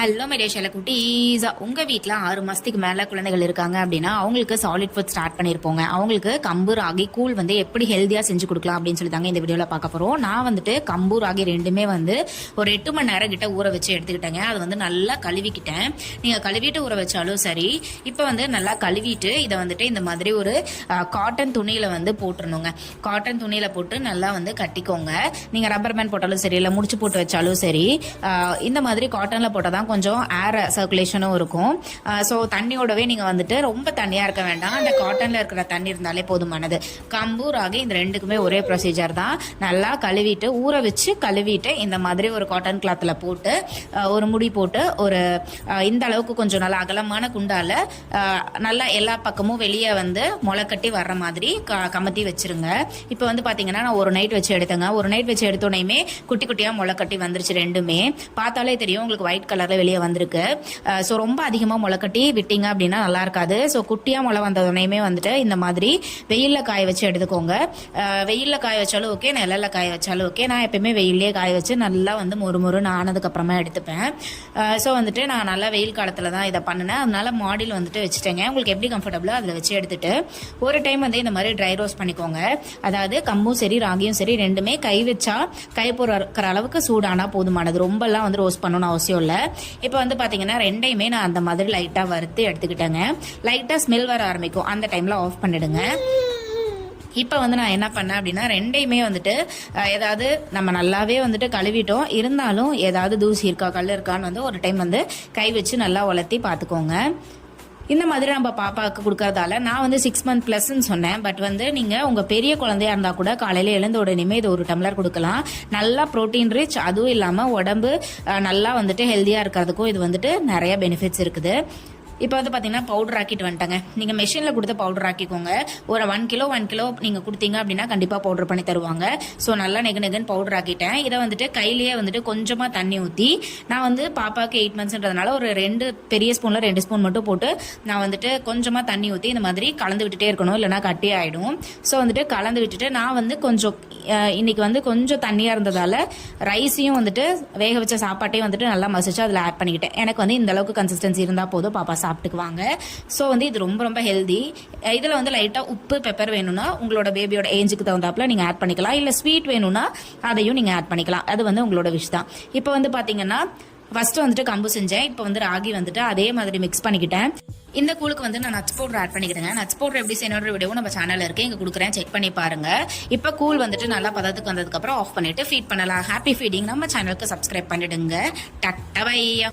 Hello மெடேஷியால குட்டீஸ், உங்கள் வீட்டில் 6 மாதத்துக்கு மேலே குழந்தைகள் இருக்காங்க அப்படின்னா அவங்களுக்கு சாலிட் ஃபுட் ஸ்டார்ட் பண்ணியிருப்போங்க. அவங்களுக்கு கம்பு ராகி கூழ் எப்படி ஹெல்த்தியாக செஞ்சு கொடுக்கலாம் அப்படின்னு சொல்லி தாங்க இந்த வீடியோவில் பார்க்க போகிறோம். நான் கம்பு ராகி ரெண்டுமே ஒரு 8 மணி நேரம் கிட்ட ஊற வச்சு எடுத்துக்கிட்டேங்க. அது நல்லா கழுவிக்கிட்டேன். நீங்கள் கழுவிட்டு ஊற வச்சாலும் சரி. இப்போ நல்லா கழுவிட்டு இதை இந்த மாதிரி ஒரு காட்டன் துணியில் போட்டுருணுங்க. காட்டன் துணியில் போட்டு நல்லா கட்டிக்கோங்க. நீங்கள் ரப்பர் பேண்ட் போட்டாலும் சரி, இல்லை முடிச்சு போட்டு வச்சாலும் சரி, இந்த மாதிரி காட்டனில் போட்டால் தான் கொஞ்சம் ஏர் சர்க்குலேஷனும் இருக்கும். ஸோ தண்ணியோடவே நீங்கள் ரொம்ப தண்ணியாக இருக்க வேண்டாம். அந்த காட்டனில் இருக்கிற தண்ணி இருந்தாலே போதுமானது. கம்பு ராகி இந்த ரெண்டுக்குமே ஒரே ப்ரொசீஜர் தான். நல்லா கழுவிட்டு ஊற வச்சு கழுவிட்டு இந்த மாதிரி ஒரு காட்டன் கிளாத்தில் போட்டு ஒரு முடி போட்டு ஒரு இந்த அளவுக்கு கொஞ்சம் நல்லா அகலமான குண்டால நல்லா எல்லா பக்கமும் வெளியே முளைக்கட்டி வர்ற மாதிரி கமத்தி வச்சிருங்க. இப்போ பார்த்தீங்கன்னா நான் ஒரு நைட் வச்சு எடுத்தேங்க. ஒரு நைட் வச்சு எடுத்தோடனே குட்டி குட்டியாக முளைக்கட்டி வந்துருச்சு. ரெண்டுமே பார்த்தாலே தெரியும் உங்களுக்கு ஒயிட் கலர்ல வெளியே வந்திருக்கு. ஸோ ரொம்ப அதிகமாக முளைக்கட்டி விட்டீங்க அப்படின்னா நல்லா இருக்காது. ஸோ குட்டியாக முளை வந்ததுனையுமே இந்த மாதிரி வெயிலில் காய வச்சு எடுத்துக்கோங்க. வெயிலில் காய வச்சாலும் ஓகே, நிழலில் காய வச்சாலும் ஓகே. நான் எப்பயுமே வெயிலே காய வச்சு நல்லா மொறு ஆனதுக்கு அப்புறமா எடுத்துப்பேன். ஸோ நான் நல்லா வெயில் காலத்தில் தான் இதை பண்ணினேன். அதனால மாடியில் வச்சுட்டேங்க. உங்களுக்கு எப்படி கம்ஃபர்டபுளோ அதில் வச்சு எடுத்துட்டு ஒரு டைம் இந்த மாதிரி ட்ரை ரோஸ்ட் பண்ணிக்கோங்க. அதாவது கம்பும் சரி ராகியும் சரி ரெண்டுமே கை வச்சா கை பொறுக்கிற அளவுக்கு சூடானா போதுமானது. ரொம்பலாம் ரோஸ்ட் பண்ணணும்னு அவசியம் இல்லை. இப்போ பார்த்தீங்கன்னா ரெண்டையுமே நான் அந்த மாதிரி லைட்டாக வறுத்து எடுத்துக்கிட்டேங்க. லைட்டாக ஸ்மெல் வர ஆரம்பிக்கும். அந்த டைமில் ஆஃப் பண்ணிடுங்க. இப்போ நான் என்ன பண்ணேன் அப்படின்னா ரெண்டையுமே ஏதாவது நம்ம நல்லாவே கழுவிட்டோம், இருந்தாலும் ஏதாவது தூசி இருக்கா கல் இருக்கான்னு ஒரு டைம் கை வச்சு நல்லா உலர்த்தி பார்த்துக்கோங்க. இந்த மாதிரி நம்ம பாப்பாவுக்கு கொடுக்கறதால நான் 6 மந்த் ப்ளஸ்ன்னு சொன்னேன். பட் நீங்கள் உங்கள் பெரிய குழந்தையா இருந்தால் கூட காலையில் எழுந்த உடனே இது ஒரு டம்ளர் கொடுக்கலாம். நல்லா ப்ரோட்டீன் ரிச், அதுவும் இல்லாமல் உடம்பு நல்லா ஹெல்த்தியாக இருக்கிறதுக்கும் இது நிறைய பெனிஃபிட்ஸ் இருக்குது. இப்போ பார்த்தீங்கன்னா பவுடர் ஆக்கிட்டு வந்துட்டாங்க. நீங்கள் மெஷினில் கொடுத்து பவுடர் ஆக்கிக்கோங்க. ஒரு 1 கிலோ நீங்கள் கொடுத்தீங்க அப்படின்னா கண்டிப்பாக பவுடர் பண்ணி தருவாங்க. ஸோ நல்லா நெகன்னு பவுடர் ஆக்கிட்டேன். இதை கையிலேயே கொஞ்சமாக தண்ணி ஊற்றி நான் பாப்பாவுக்கு 8 மந்த்ஸ்ன்றதுனால ஒரு 2 பெரிய ஸ்பூனில் 2 ஸ்பூன் மட்டும் போட்டு நான் கொஞ்சமாக தண்ணி ஊற்றி இந்த மாதிரி கலந்து விட்டுட்டே இருக்கணும், இல்லைனா கட்டி ஆகிடும். ஸோ கலந்து விட்டுட்டு நான் கொஞ்சம் இன்னைக்கு கொஞ்சம் தண்ணியாக இருந்ததால் ரைஸையும் வேக வச்ச சாப்பாட்டையும் நல்லா மசிச்சு அதில் ஆட் பண்ணிக்கிட்டேன். எனக்கு இந்த அளவுக்கு கன்சிஸ்டன்சி இருந்தால் போதும், பாப்பா சாப்பிட்டுக்குவாங்க. ஸோ இது ரொம்ப ரொம்ப ஹெல்தி. இதில் லைட்டாக உப்பு பெப்பர் வேணும்னா உங்களோட பேபியோட ஏஜுக்கு தகுந்தாப்புல நீங்கள் ஆட் பண்ணிக்கலாம். இல்லை ஸ்வீட் வேணும்னா அதையும் நீங்கள் ஆட் பண்ணிக்கலாம். அது உங்களோட விஷ் தான். இப்போ பார்த்தீங்கன்னா ஃபர்ஸ்ட் கம்பு செஞ்சேன். இப்போ ராகி அதே மாதிரி மிக்ஸ் பண்ணிக்கிட்டேன். இந்த கூழுக்கு நான் நட்ஸ் பவுடர் ஆட் பண்ணிக்கிறேங்க. நட்ஸ் பவுடர் எப்படி செய்யணுன்ற வீடியோ நம்ம சேனல்ல இருக்கு, இங்க கொடுக்குறேன், செக் பண்ணி பாருங்க. இப்போ கூழ் நல்லா பதத்துக்கு வந்ததுக்கு அப்புறம் ஆஃப் பண்ணிட்டு ஃபீட் பண்ணலாம். ஹாப்பி ஃபீடிங் நம்ம சேனலுக்கு சப்ஸ்கிரைப் பண்ணிடுங்க. Ta-ta by.